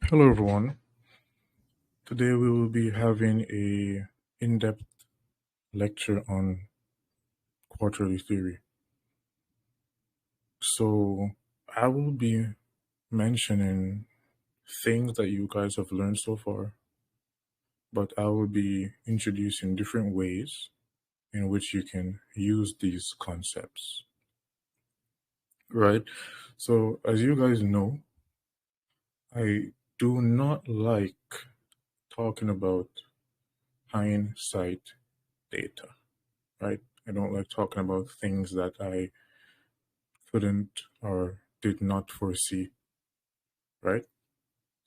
Hello everyone. Today we will be having a in-depth lecture on quarterly theory. So I will be mentioning things that you guys have learned so far, but I will be introducing different ways in which you can use these concepts. Right? So as you guys know, I do not like talking about hindsight data, right? I don't like talking about things that I couldn't or did not foresee, right?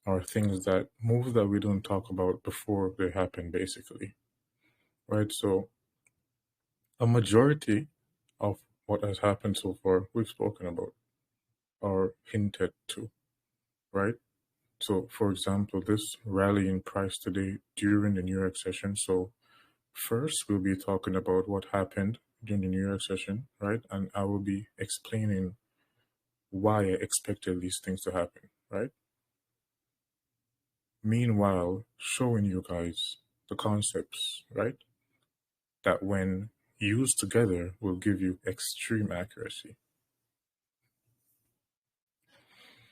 Or things that moves that we don't talk about before they happen, basically, right? So a majority of what has happened so far, we've spoken about or hinted to, right? So, for example, this rally in price today during the New York session. So, first, we'll be talking about what happened during the New York session, right? And I will be explaining why I expected these things to happen, right? Meanwhile, showing you guys the concepts, right? That when used together will give you extreme accuracy.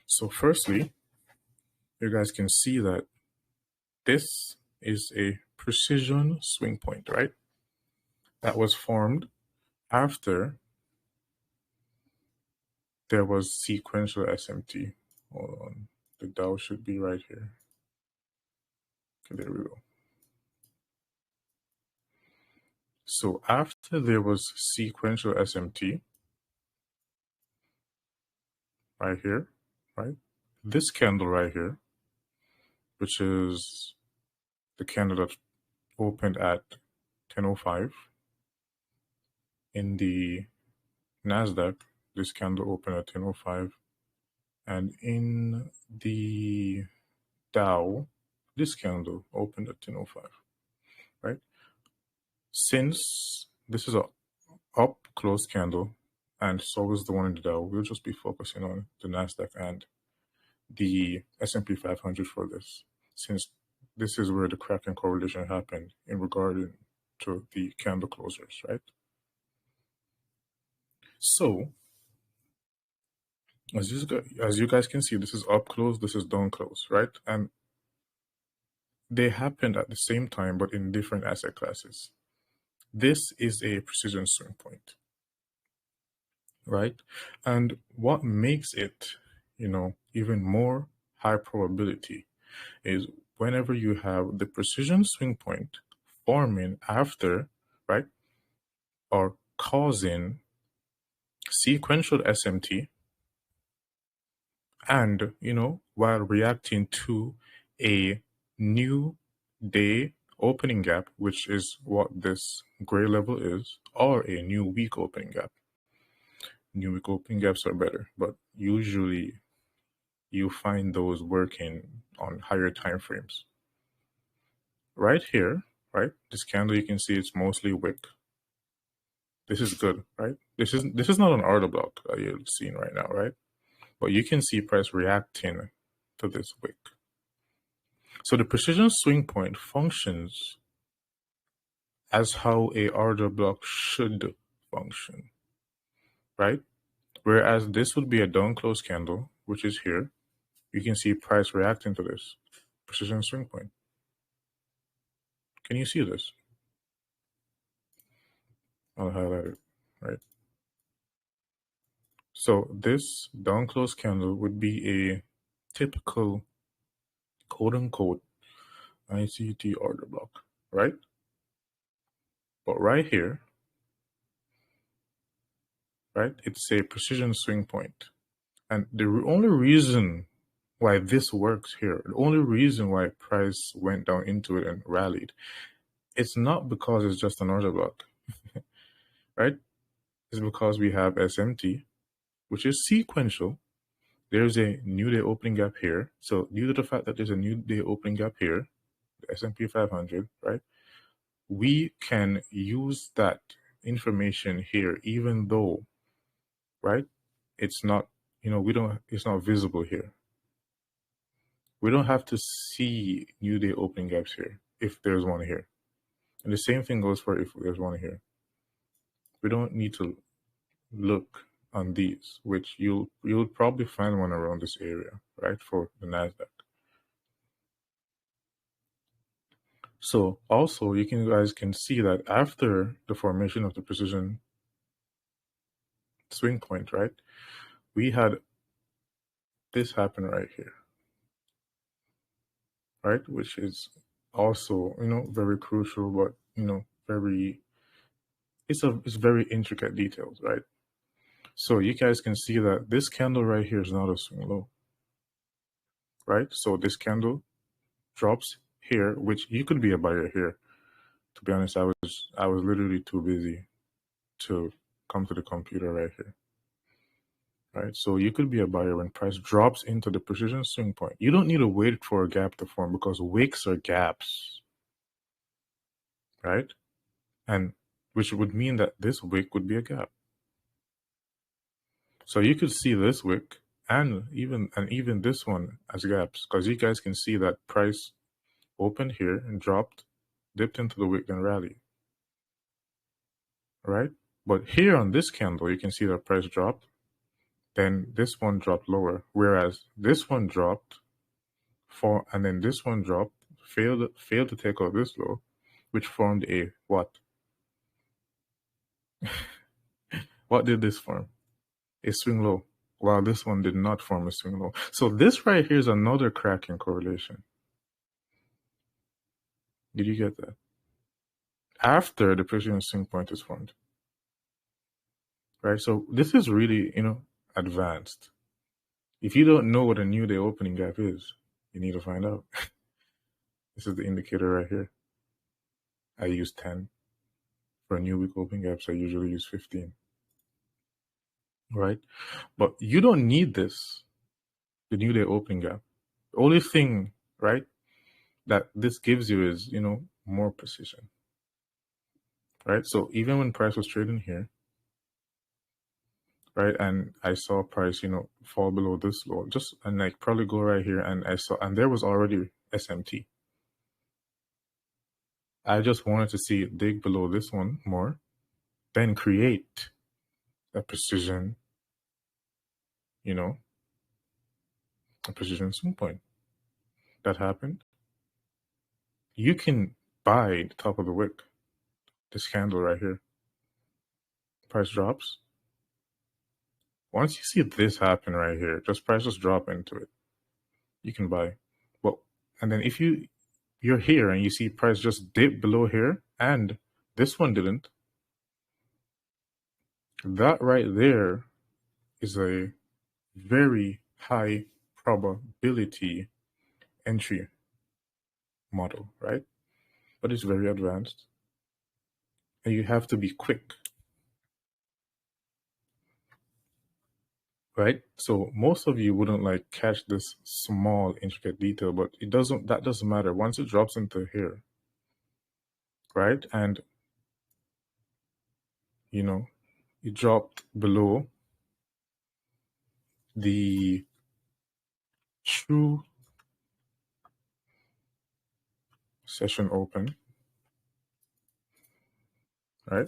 So firstly, you guys can see that this is a precision swing point, right? That was formed after there was sequential SMT. Hold on, the Dow should be right here. Okay, there we go. So after there was sequential SMT, right here, right? This candle right here, which is the candle that opened at 10:05. In the Nasdaq, this candle opened at 10:05, and in the Dow, this candle opened at 10:05. Right? Since this is a up close candle, and so is the one in the Dow, we'll just be focusing on the Nasdaq and the S&P 500 for this, since this is where the cracking correlation happened in regard to the candle closers, right? So as you guys can see, this is up close, this is down close, right? And they happened at the same time, but in different asset classes. This is a precision swing point, right? And what makes it, even more high probability is whenever you have the precision swing point forming after, right, or causing sequential SMT, and while reacting to a new day opening gap, which is what this gray level is, or a new week opening gap. New week opening gaps are better, but usually you find those working on higher time frames. Right here, right, this candle, you can see it's mostly wick. This is good, right? This is not an order block that you're seeing right now, right? But you can see price reacting to this wick. So the precision swing point functions as how a order block should function, right? Whereas this would be a down close candle, which is here. You can see price reacting to this precision swing point. Can you see this? I'll highlight it, right? So this down close candle would be a typical quote unquote ICT order block, right? But right here, right, it's a precision swing point. And the only reason why this works here, the only reason why price went down into it and rallied, it's not because it's just an order block, right? It's because we have SMT, which is sequential. There's a new day opening gap here. So due to the fact that there's a new day opening gap here, the S&P 500, right? We can use that information here, even though, right, it's not, it's not visible here, We don't have to see new day opening gaps here if there's one here. And the same thing goes for if there's one here. We don't need to look on these, which you'll probably find one around this area, right, for the Nasdaq. So also you guys can see that after the formation of the precision swing point, right, we had this happen right here, right, which is also, very crucial, but it's very intricate details, right? So you guys can see that this candle right here is not a swing low, right? So this candle drops here, which you could be a buyer here. To be honest, I was literally too busy to come to the computer right here, right? So you could be a buyer when price drops into the precision swing point. You don't need to wait for a gap to form because wicks are gaps, right? And which would mean that this wick would be a gap. So you could see this wick and even this one as gaps, because you guys can see that price opened here and dropped, dipped into the wick, then rallied, right? But here on this candle, you can see that price dropped, then this one dropped lower, whereas this one dropped and then this one dropped, failed to take out this low, which formed a what? What did this form? A swing low, while this one did not form a swing low. So this right here is another cracking correlation. Did you get that? After the precision swing point is formed, right? So this is really, advanced. If you don't know what a new day opening gap is, you need to find out. This is the indicator right here. I use 10. For new week opening gaps, I usually use 15. Right? But you don't need this, the new day opening gap. The only thing, right, that this gives you is, more precision. Right? So even when price was trading here, right, and I saw price, fall below this low, and like probably go right here, and there was already SMT. I just wanted to see it dig below this one more, then create a precision, a precision swing point. That happened. You can buy the top of the wick, this candle right here. Price drops. Once you see this happen right here, price just drop into it. You can buy. Well, and then if you're here and you see price just dip below here, and this one didn't, that right there is a very high probability entry model, right? But it's very advanced. And you have to be quick, right? So most of you wouldn't like catch this small intricate detail, but that doesn't matter. Once it drops into here, right? And it dropped below the true session open, right?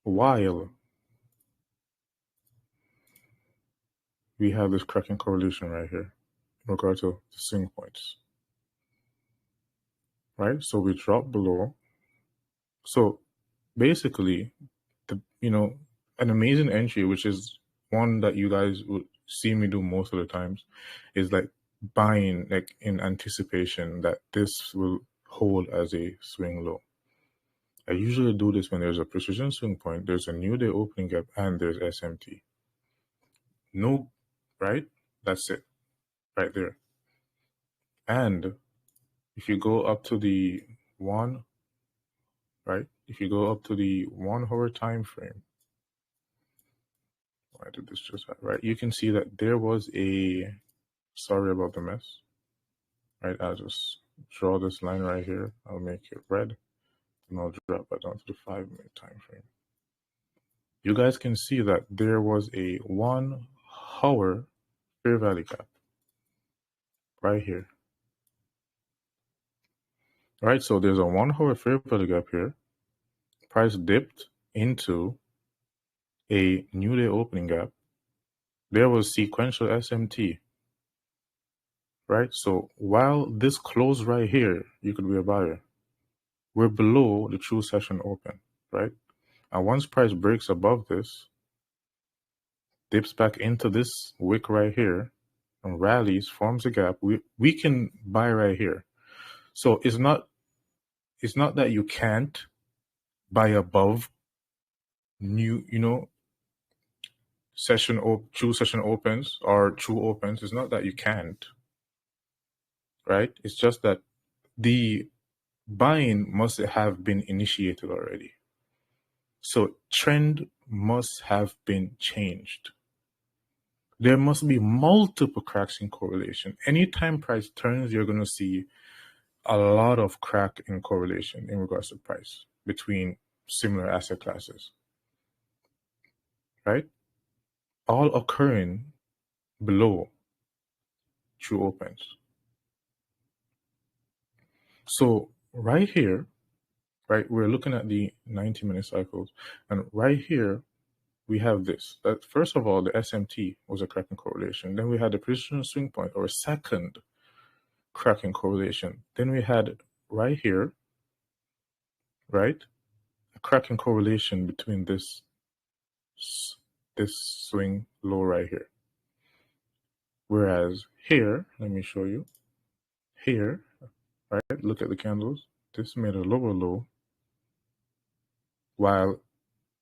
While we have this cracking correlation right here in regard to the swing points, right? So we drop below. So basically, an amazing entry, which is one that you guys would see me do most of the times, is like buying like in anticipation that this will hold as a swing low. I usually do this when there's a precision swing point, there's a new day opening gap, and there's SMT. No, right? That's it, right there. And if you go up to the one, right? If you go up to the 1 hour time frame, why did this just happen? Right? You can see that there was a, sorry about the mess, right? I'll just draw this line right here. I'll make it red, and I'll drop it down to the 5-minute time frame. You guys can see that there was a 1 hour fair value gap. right here. Right, so there's a 1 hour fair value gap here. Price dipped into a new day opening gap. There was sequential SMT. Right, so while this closed right here, you could be a buyer. We're below the true session open, right? And once price breaks above this, dips back into this wick right here, and rallies, forms a gap, we can buy right here. So it's not that you can't buy above new, true session opens or true opens. It's not that you can't, right? It's just that the buying must have been initiated already. So trend must have been changed. There must be multiple cracks in correlation. Anytime price turns, you're going to see a lot of crack in correlation in regards to price between similar asset classes, right? All occurring below true opens. So right here, right, we're looking at the 90-minute cycles, and right here we have this. That first of all, the SMT was a cracking correlation. Then we had the precision swing point, or a second cracking correlation. Then we had right here, right, a cracking correlation between this swing low right here. Whereas here, let me show you. Here, right, look at the candles. This made a lower low, while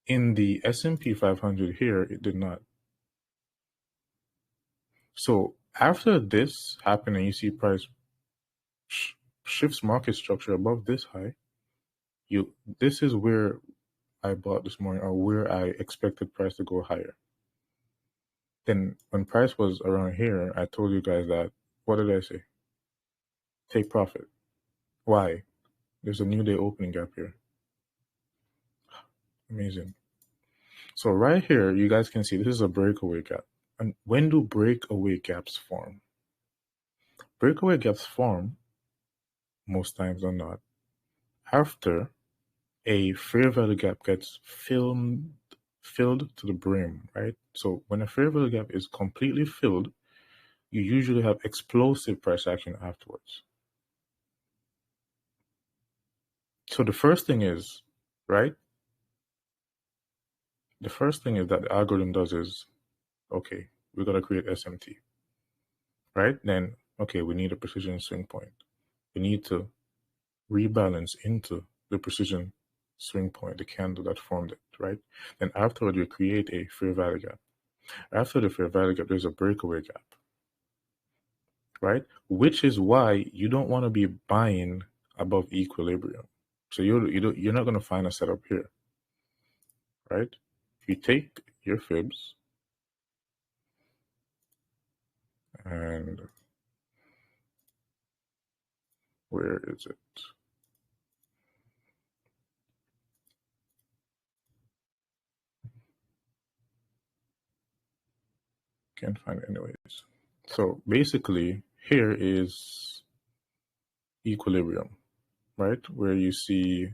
in the S&P 500 here, it did not. So after this happened and you see price shifts market structure above this high, this is where I bought this morning, or where I expected price to go higher. Then when price was around here, I told you guys that, what did I say? Take profit. Why? There's a new day opening gap here. Amazing. So right here, you guys can see this is a breakaway gap. And when do breakaway gaps form? Breakaway gaps form, most times or not, after a fair value gap gets filled to the brim, right? So when a fair value gap is completely filled, you usually have explosive price action afterwards. So the first thing is, right? The first thing is that the algorithm does is, okay, we got to create SMT, right? Then, okay, we need a precision swing point. We need to rebalance into the precision swing point, the candle that formed it, right? Then afterward, you create a fair value gap. After the fair value gap, there's a breakaway gap, right? Which is why you don't want to be buying above equilibrium. So you're not going to find a setup here, right? If you take your fibs and where is it? Can't find it anyways. So basically, here is equilibrium, right? Where you see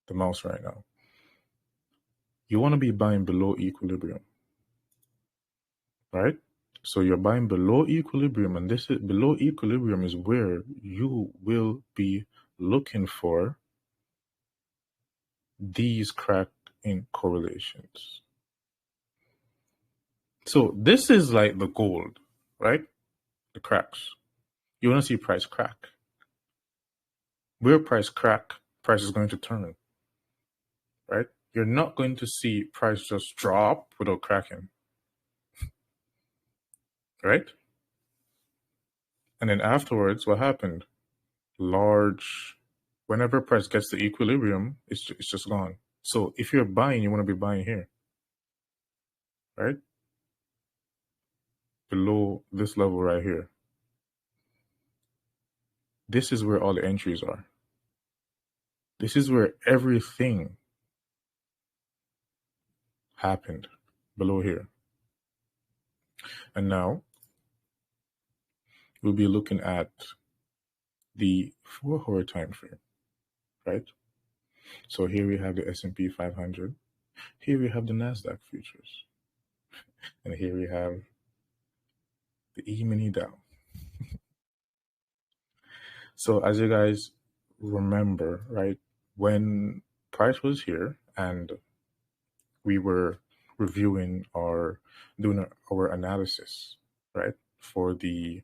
the mouse right now. You want to be buying below equilibrium, right? So you're buying below equilibrium, and this is below equilibrium is where you will be looking for these crack in correlations. So this is like the gold, right? The cracks. You want to see price crack. Where price crack, price is going to turn, right? You're not going to see price just drop without cracking, right? And then afterwards, what happened? Whenever price gets to equilibrium, it's just gone. So if you're buying, you want to be buying here, right? Below this level right here. This is where all the entries are. This is where everything happened, below here. And now we'll be looking at the 4-hour time frame, right? So here we have the S&P 500. Here we have the Nasdaq futures, and here we have the E-mini Dow. So as you guys remember, right, when price was here and we were reviewing or doing our analysis, right, for the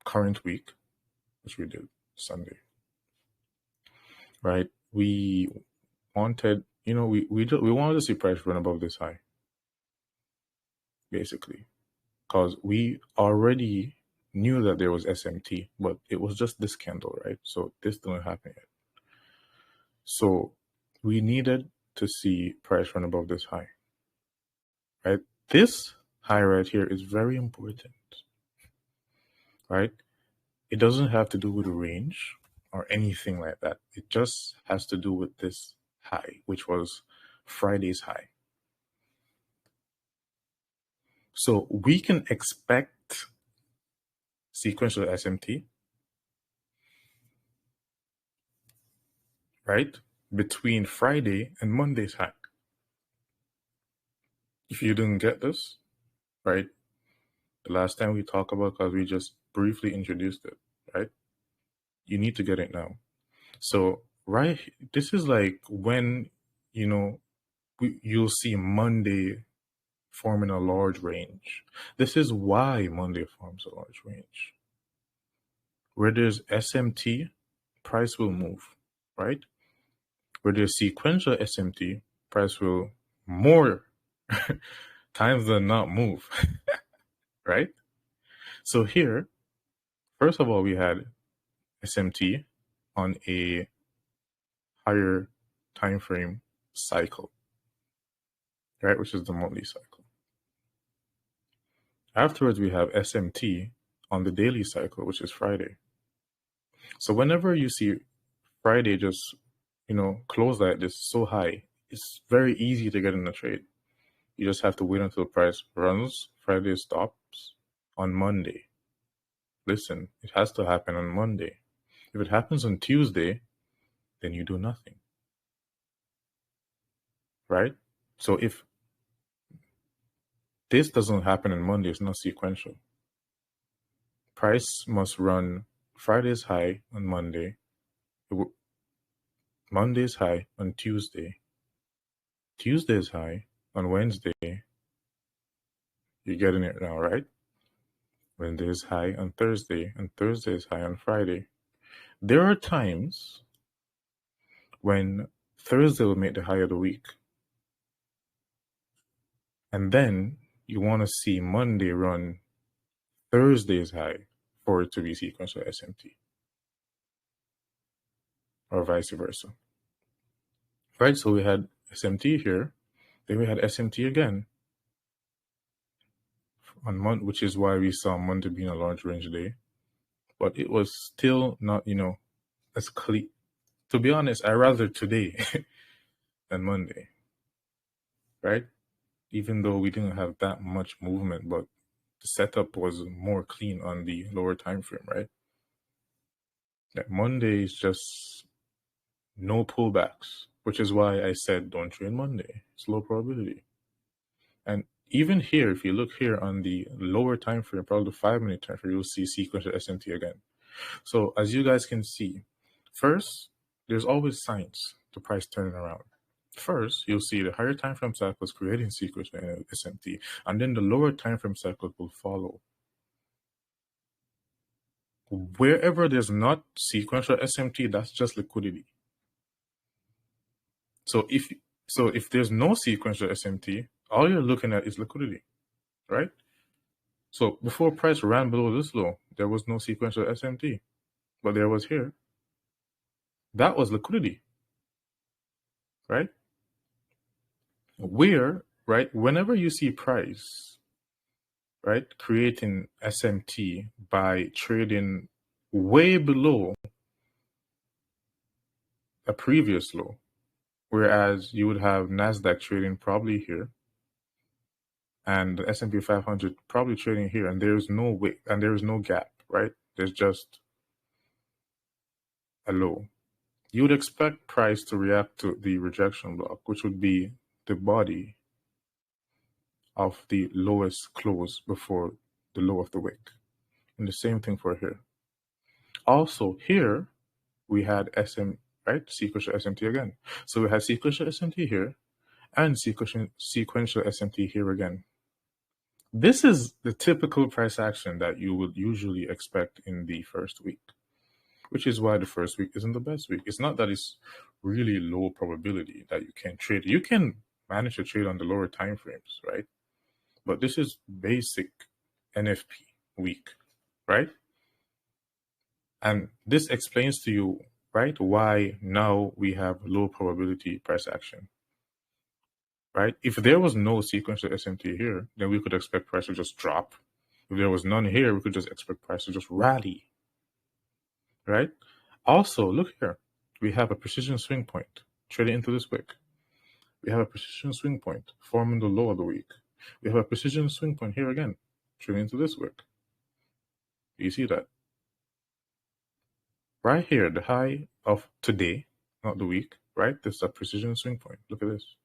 current week, which we did Sunday, right? We wanted, we wanted to see price run above this high, basically, because we already knew that there was SMT, but it was just this candle, right? So this didn't happen yet. So we needed to see price run above this high, right? This high right here is very important, right? It doesn't have to do with range or anything like that. It just has to do with this high, which was Friday's high. So we can expect sequential SMT, right, between Friday and Monday's high. If you didn't get this, right, the last time we talked about, because we just briefly introduced it, right, you need to get it now. So right, this is like when, you'll see Monday forming a large range. This is why Monday forms a large range. Where there's SMT, price will move, right? Where there's sequential SMT, price will more times than not move, right? So here, first of all, we had SMT on a higher time frame cycle, right? Which is the monthly cycle. Afterwards, we have SMT on the daily cycle, which is Friday. So whenever you see Friday just, close like this so high, it's very easy to get in the trade. You just have to wait until the price runs, Friday stops on Monday. Listen, it has to happen on Monday. If it happens on Tuesday, then you do nothing. Right? So if this doesn't happen on Monday, it's not sequential. Price must run Friday's high on Monday, Monday's high on Tuesday, Tuesday's high on Wednesday. You're getting it now, right? Wednesday's high on Thursday, and Thursday's high on Friday. There are times when Thursday will make the high of the week. And then you want to see Monday run Thursday's high for it to be sequential SMT. Or vice versa. Right? So we had SMT here, then we had SMT again on Monday, which is why we saw Monday being a large range day. But it was still not, as clear. To be honest, I rather today than Monday. Right? Even though we didn't have that much movement, but the setup was more clean on the lower time frame, right? That Monday is just no pullbacks, which is why I said don't trade Monday. It's low probability. And even here, if you look here on the lower time frame, probably the 5-minute time frame, you'll see sequential SMT again. So as you guys can see, first, there's always signs to price turning around. First, you'll see the higher time frame cycles creating sequential SMT, and then the lower time frame cycle will follow. Wherever there's not sequential SMT, that's just liquidity. So if there's no sequential SMT, all you're looking at is liquidity, right? So before price ran below this low, there was no sequential SMT, but there was here. That was liquidity, right? Whenever you see price, right, creating SMT by trading way below a previous low, whereas you would have Nasdaq trading probably here, and the S&P 500 probably trading here, and there's no wick, and there is no gap, right? There's just a low. You would expect price to react to the rejection block, which would be the body of the lowest close before the low of the wick. And the same thing for here. Also here, we had right? Sequential SMT again. So we had sequential SMT here and sequential SMT here again. This is the typical price action that you would usually expect in the first week, which is why the first week isn't the best week. It's not that it's really low probability that you can trade. You can manage to trade on the lower time frames, right? But this is basic NFP week, right? And this explains to you, right, why now we have low probability price action, right? If there was no sequential SMT here, then we could expect price to just drop. If there was none here, we could just expect price to just rally, right? Also, look here. We have a precision swing point trading into this wick. We have a precision swing point forming the low of the week. We have a precision swing point here again, trading into this wick. Do you see that? Right here, the high of today, not the week, right? This is a precision swing point. Look at this.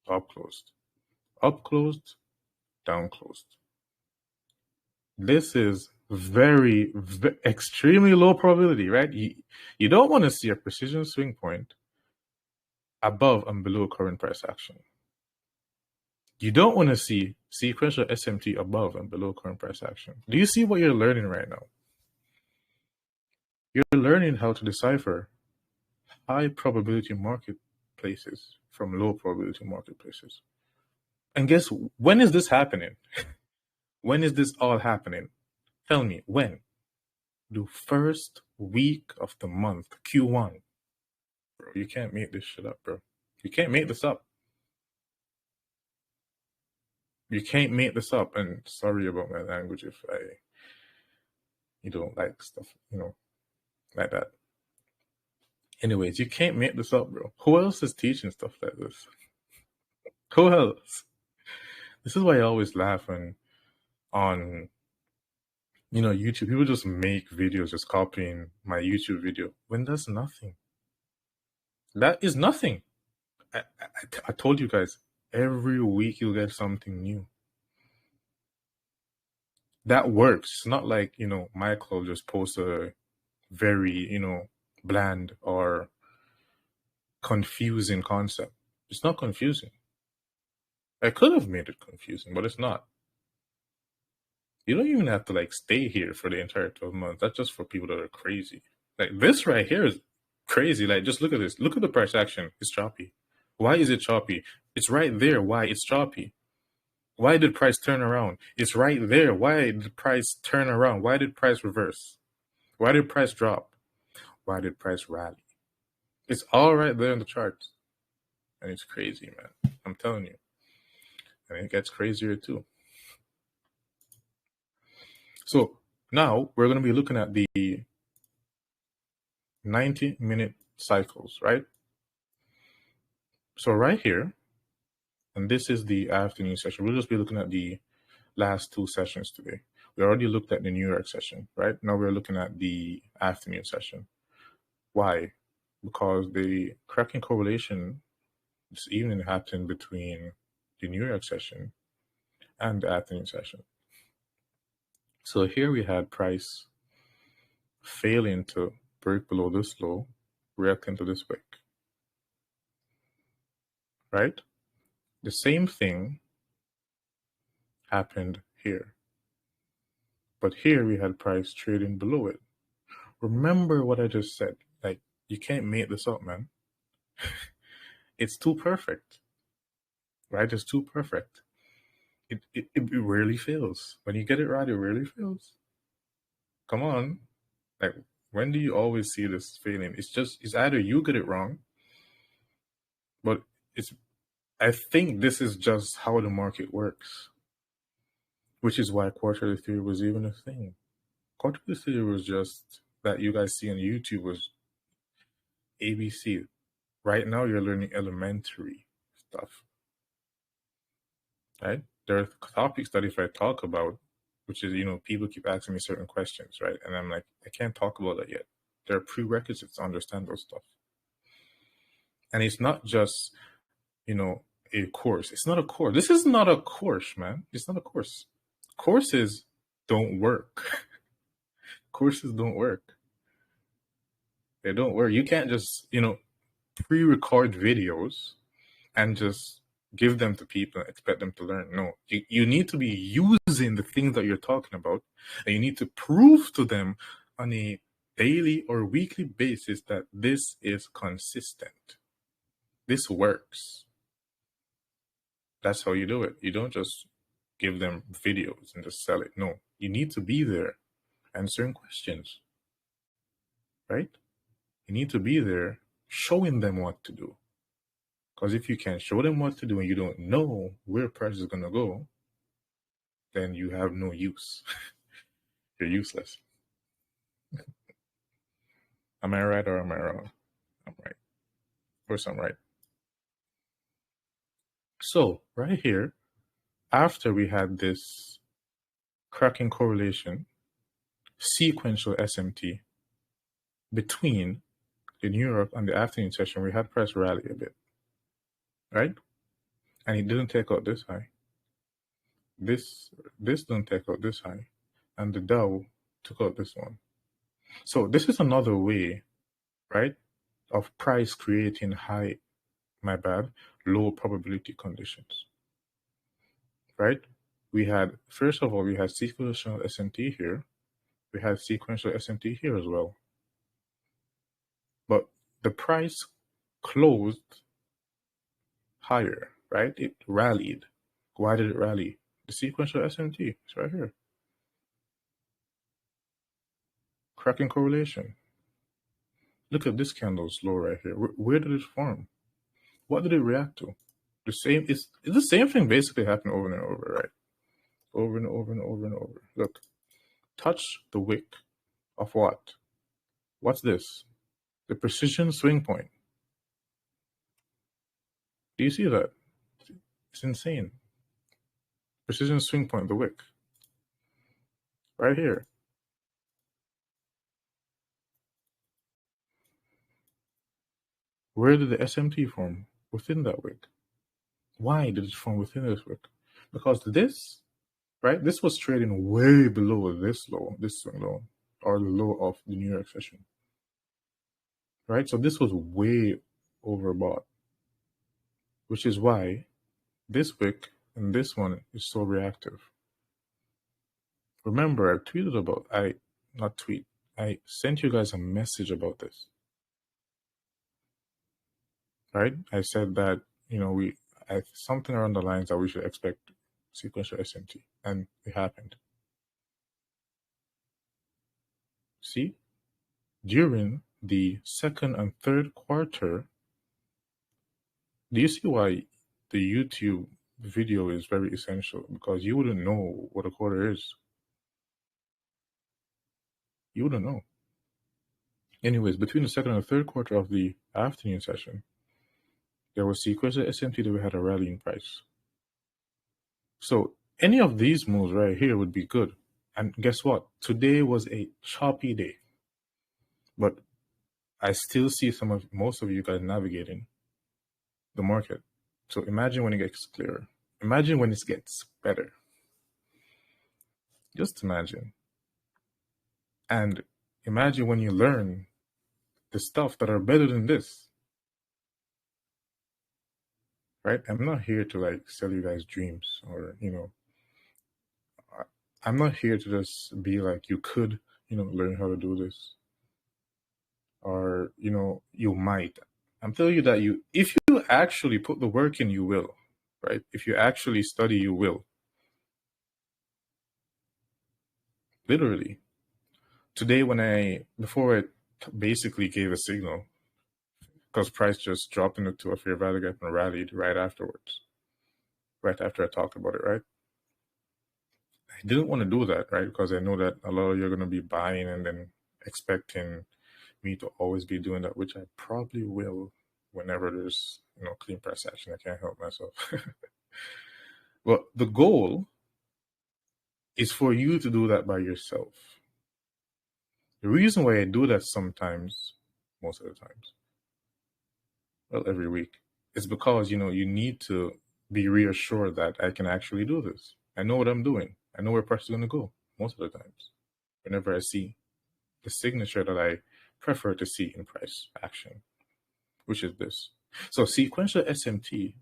Up closed, down closed. This is very extremely low probability, right? You don't want to see a precision swing point above and below current price action. You don't want to see sequential SMT above and below current price action. Do you see what you're learning right now? You're learning how to decipher high probability marketplaces from low probability marketplaces. And guess when is this happening? When is this all happening? Tell me, when? The first week of the month, Q1. Bro, you can't make this shit up, bro. You can't make this up. You can't make this up. And sorry about my language if you don't like stuff, like that. Anyways, you can't make this up, bro. Who else is teaching stuff like this? Who else? This is why I always laugh on YouTube. People just make videos just copying my YouTube video when that's nothing. That is nothing. I told you guys, every week you'll get something new. That works. It's not like, Michael just posts a very, bland or confusing concept. It's not confusing. I could have made it confusing, but it's not. You don't even have to stay here for the entire 12 months. That's just for people that are crazy. Like this right here is crazy. Like just look at this. Look at the price action. It's choppy. Why is it choppy? It's right there. Why it's choppy? Why did price turn around? It's right there. Why did price turn around? Why did price reverse? Why did price drop? Why did price rally? It's all right there in the charts. And it's crazy, man. I'm telling you. And it gets crazier too. So now we're going to be looking at the 90-minute cycles, right? So right here, and this is the afternoon session. We'll just be looking at the last two sessions today. We already looked at the New York session, right? Now we're looking at the afternoon session. Why? Because the cracking correlation this evening happened between the New York session and the afternoon session. So here we had price failing to break below this low, reacting to this wick, right? The same thing happened here. But here we had price trading below it. Remember what I just said. Like, you can't make this up, man. It's too perfect, right? It's too perfect. It rarely fails. When you get it right, it rarely fails. Come on. Like, when do you always see this failing? It's either you get it wrong, but I think this is just how the market works, which is why quarterly theory was even a thing. Quarterly theory was just that you guys see on YouTube was ABC. Right now, you're learning elementary stuff, right? there are topics that if I talk about, which is, people keep asking me certain questions, right? And I'm like, I can't talk about that yet. There are prerequisites to understand those stuff. And it's not just, a course. It's not a course. This is not a course, man. It's not a course. Courses don't work. Courses don't work. They don't work. You can't just, pre-record videos and just give them to people and expect them to learn. No, you need to be using the things that you're talking about, and you need to prove to them on a daily or weekly basis that this is consistent. This works. That's how you do it. You don't just give them videos and just sell it. No, you need to be there answering questions, right? You need to be there showing them what to do. Because if you can't show them what to do and you don't know where price is going to go, then you have no use. You're useless. Am I right or am I wrong? I'm right. Of course I'm right. So right here, after we had this cracking correlation, sequential SMT between the New York and the afternoon session, we had price rally a bit, right? And it didn't take out this high. This didn't take out this high, and the Dow took out this one. So this is another way, right, of price creating low probability conditions, right? First of all, we had sequential SMT here. We had sequential SMT here as well. But the price closed higher, right? It rallied. Why did it rally? The sequential SMT, it's right here. Cracking correlation. Look at this candle's low right here. Where did it form? What did it react to? It's the same thing basically happened over and over, right? Over and over and over and over. Look, touch the wick of what? What's this? The precision swing point. Do you see that? It's insane. Precision swing point, the wick. Right here. Where did the SMT form? Within that wick. Why did it form within this wick? Because this, right, this was trading way below this swing low, or the low of the New York session. Right? So this was way overbought, which is why this wick and this one is so reactive. Remember, I sent you guys a message about this. Right? I said that, something around the lines that we should expect sequential SMT, and it happened. See? During the second and third quarter, do you see why the YouTube video is very essential? Because you wouldn't know what a quarter is. You wouldn't know. Anyways, between the second and third quarter of the afternoon session, there was sequential SMT that we had a rallying price. So any of these moves right here would be good. And guess what? Today was a choppy day. But I still see most of you guys navigating the market. So imagine when it gets clearer. Imagine when it gets better. Just imagine. And imagine when you learn the stuff that are better than this. Right? I'm not here to sell you guys dreams or, I'm not here to just be like, you could, learn how to do this. Or, you might. I'm telling you that if you actually put the work in, you will, right? If you actually study, you will. Literally. Today, before I basically gave a signal, because price just dropped into a fair value gap and rallied right afterwards, right after I talked about it, right? I didn't want to do that, right? Because I know that a lot of you are going to be buying and then expecting me to always be doing that, which I probably will whenever there's, clean price action. I can't help myself. Well, the goal is for you to do that by yourself. The reason why I do that sometimes, most of the times, well, every week, is because, you need to be reassured that I can actually do this. I know what I'm doing. I know where price is going to go most of the times. Whenever I see the signature that I prefer to see in price action, which is this. So sequential SMT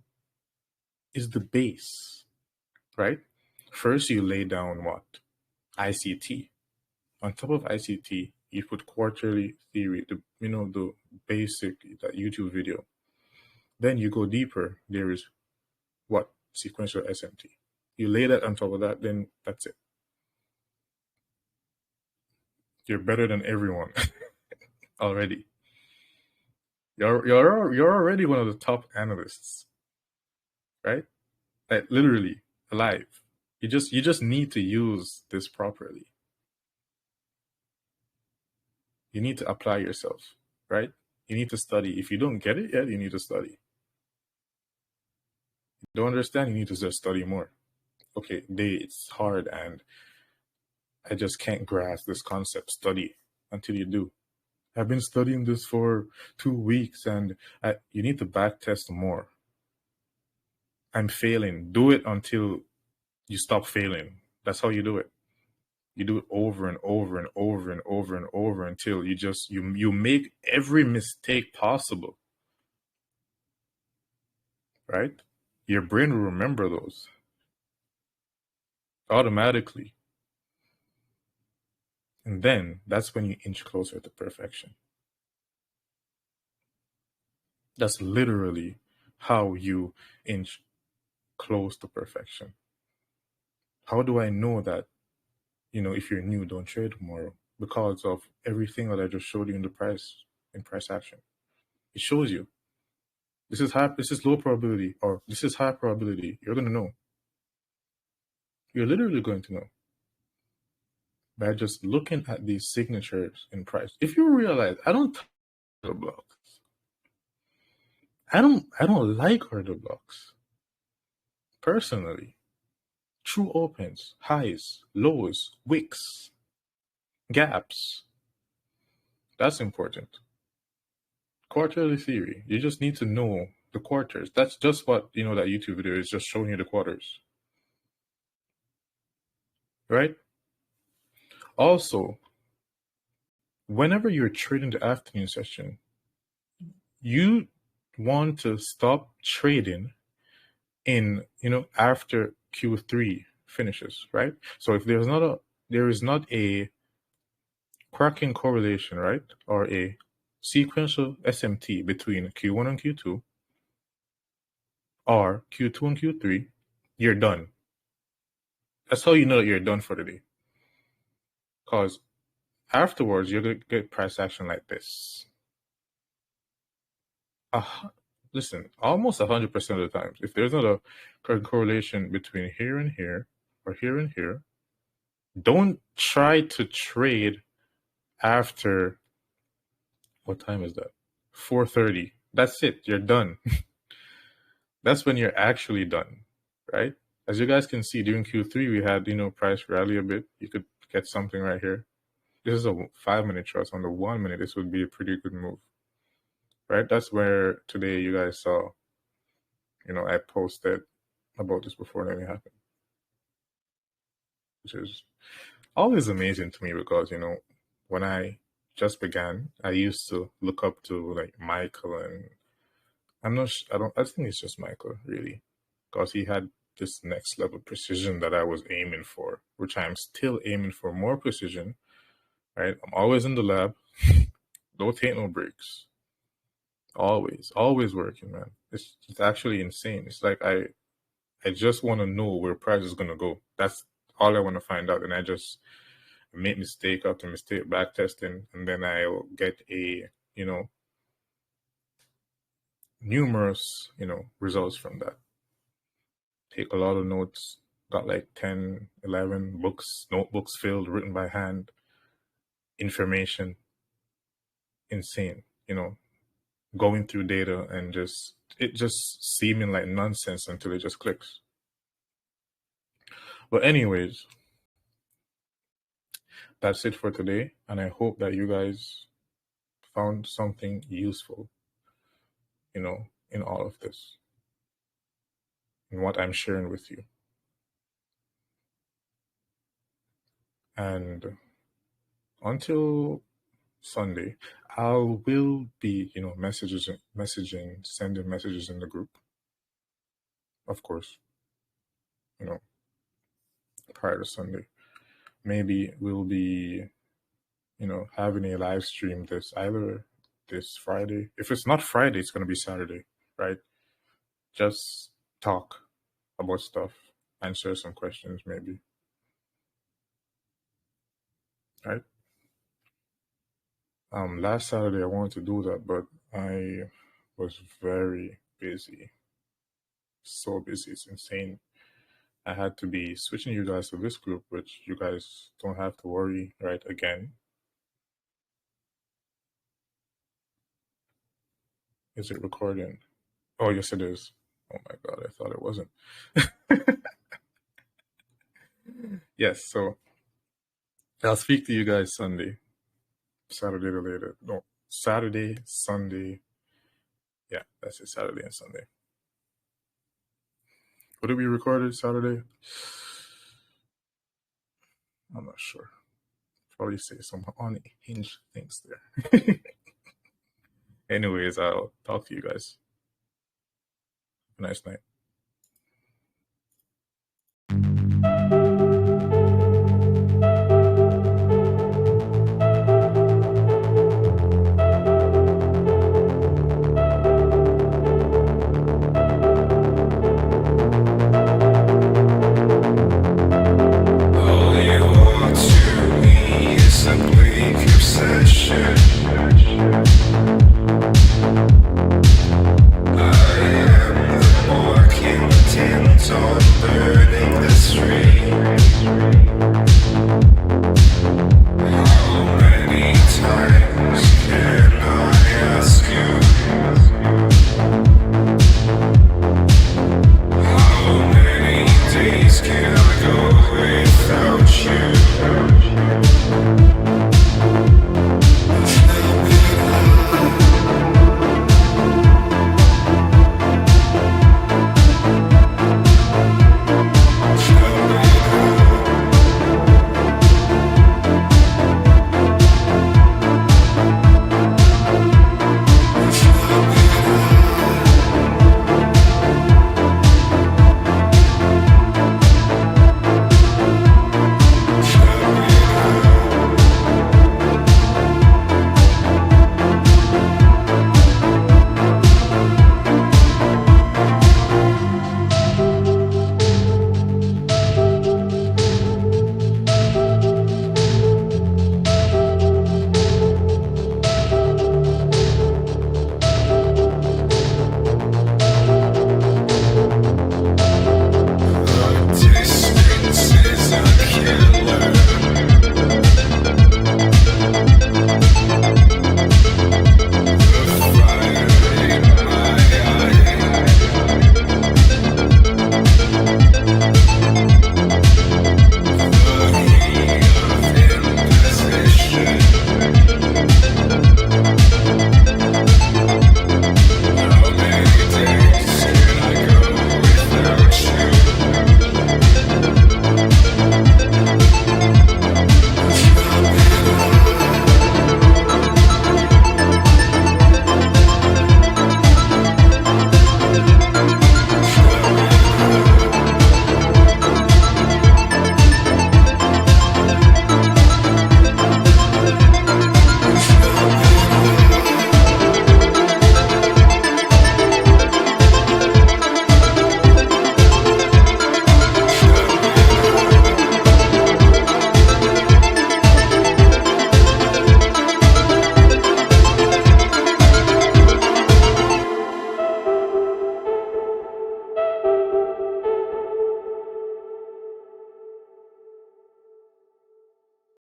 is the base, right? First, you lay down what? ICT. On top of ICT, you put quarterly theory, the basic, that YouTube video. Then you go deeper. There is what? Sequential SMT. You lay that on top of that, then that's it. You're better than everyone already. You're already one of the top analysts, right? Like literally alive. You just need to use this properly. You need to apply yourself, right? You need to study. If you don't get it yet, you need to study. Don't understand, you need to just study more. Okay, it's hard and I just can't grasp this concept. Study until you do. I've been studying this for 2 weeks and you need to back test more. I'm failing. Do it until you stop failing. That's how you do it. You do it over and over and over and over and over until you make every mistake possible. Right? Your brain will remember those automatically. And then that's when you inch closer to perfection. That's literally how you inch close to perfection. How do I know that, if you're new, don't trade tomorrow? Because of everything that I just showed you in price action. It shows you. This is low probability, or this is high probability. You're going to know. You're literally going to know by just looking at these signatures in price. If you realize, I don't order blocks. I don't like order blocks. Personally, true opens, highs, lows, wicks, gaps. That's important. Quarterly theory. You just need to know the quarters. That's just what, that YouTube video is just showing you the quarters. Right? Also, whenever you're trading the afternoon session, you want to stop trading in, after Q3 finishes, right? So if there is not a cracking correlation, right? Or a sequential SMT between Q1 and Q2 or Q2 and Q3, you're done. That's how you know that you're done for the day. Because afterwards, you're going to get price action like this. Listen, almost 100% of the times, if there's not a correlation between here and here or here and here, don't try to trade after, what time is that? 4:30. That's it. You're done. That's when you're actually done, right? As you guys can see, during Q3, we had, price rally a bit. You could get something right here. This is a 5-minute chart. On the 1 minute, this would be a pretty good move, right? That's where today you guys saw, I posted about this before anything happened, which is always amazing to me because, when I just began, I used to look up to like Michael, and I think it's just Michael really, because he had this next level precision that I was aiming for, which I'm still aiming for more precision, right? I'm always in the lab. Don't take no breaks. Always working, man. It's actually insane. It's like I just want to know where price is gonna go. That's all I want to find out, and I just make mistake after mistake back testing, and then I'll get a numerous results from that. Take a lot of notes. Got like 10, 11 notebooks filled, written by hand. Information. Insane. Going through data and it just seeming like nonsense until it just clicks. But anyways, that's it for today, and I hope that you guys found something useful, in all of this, in what I'm sharing with you. And until Sunday, I will be, sending messages in the group, of course, prior to Sunday. Maybe we'll be, having a live stream either this Friday. If it's not Friday, it's going to be Saturday, right? Just talk about stuff, answer some questions, maybe. Right? Last Saturday I wanted to do that, but I was very busy. So busy, it's insane. I had to be switching you guys to this group, which you guys don't have to worry, right? Again. Is it recording? Oh, yes, it is. Oh my God, I thought it wasn't. Yes, so I'll speak to you guys Sunday. Saturday the later. No, Saturday, Sunday. Yeah, that's it, Saturday and Sunday. Would it be recorded Saturday? I'm not sure. Probably say some unhinged things there. Anyways, I'll talk to you guys. Have a nice night. All you want to me is a bleak obsession.